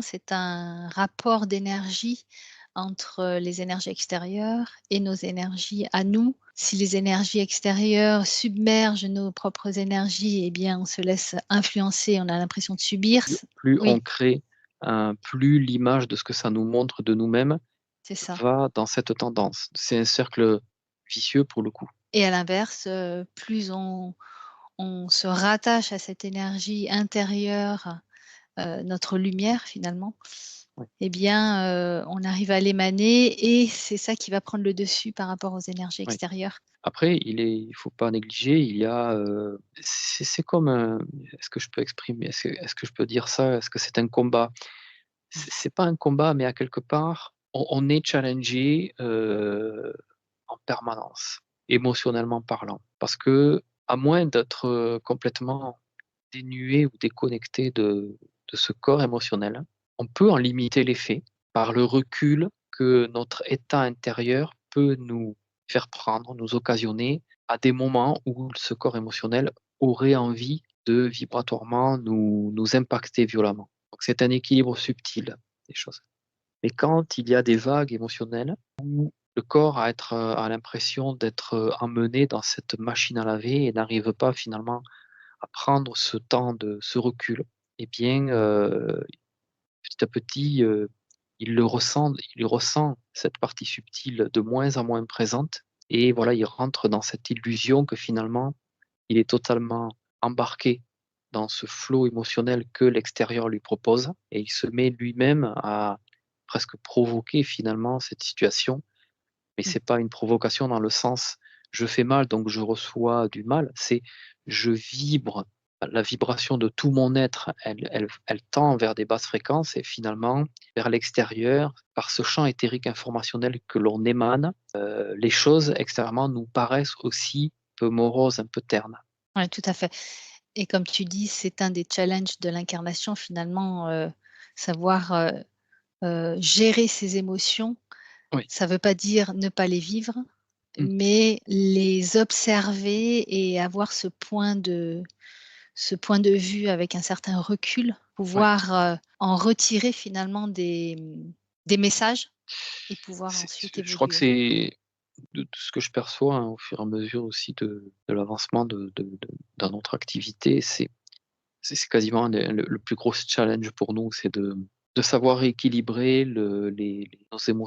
C'est un rapport d'énergie entre les énergies extérieures et nos énergies à nous. Si les énergies extérieures submergent nos propres énergies, eh bien, on se laisse influencer, on a l'impression de subir. Plus on Oui, crée, plus l'image de ce que ça nous montre de nous-mêmes c'est ça. va dans cette tendance. C'est un cercle vicieux pour le coup. Et à l'inverse, plus on se rattache à cette énergie intérieure, notre lumière finalement, Ouais. eh bien, on arrive à l'émaner et c'est ça qui va prendre le dessus par rapport aux énergies Ouais. extérieures. Après, il faut pas négliger, il y a, c'est comme un est-ce que je peux exprimer est-ce que je peux dire ça? Est-ce que c'est un combat? C'est pas un combat, mais à quelque part, on est challengé, en permanence, émotionnellement parlant. Parce que à moins d'être, complètement dénué ou déconnecté de ce corps émotionnel, on peut en limiter l'effet par le recul que notre état intérieur peut nous faire prendre, nous occasionner à des moments où ce corps émotionnel aurait envie de vibratoirement nous impacter violemment. Donc c'est un équilibre subtil des choses. Mais quand il y a des vagues émotionnelles, le corps a l'impression d'être, emmené dans cette machine à laver et n'arrive pas finalement à prendre ce temps de ce recul, eh bien, petit à petit, il ressent cette partie subtile de moins en moins présente et voilà, il rentre dans cette illusion que finalement, il est totalement embarqué dans ce flot émotionnel que l'extérieur lui propose et il se met lui-même à presque provoquer finalement cette situation. Mais Mmh. c'est pas une provocation dans le sens: «Je fais mal donc je reçois du mal», c'est: «Je vibre». La vibration de tout mon être, elle tend vers des basses fréquences et finalement, vers l'extérieur, par ce champ éthérique informationnel que l'on émane, les choses extérieurement nous paraissent aussi un peu moroses, un peu ternes. Ouais, tout à fait et comme tu dis, c'est un des challenges de l'incarnation finalement, savoir, gérer ses émotions. Oui. Ça ne veut pas dire ne pas les vivre, Mmh. mais les observer et avoir ce point de vue avec un certain recul, Ouais. pouvoir, en retirer finalement des messages et pouvoir ensuite Je crois que évoluer. c'est de ce que je perçois, hein, au fur et à mesure aussi de l'avancement dans notre activité, c'est quasiment le plus gros challenge pour nous, c'est de savoir équilibrer nos émotions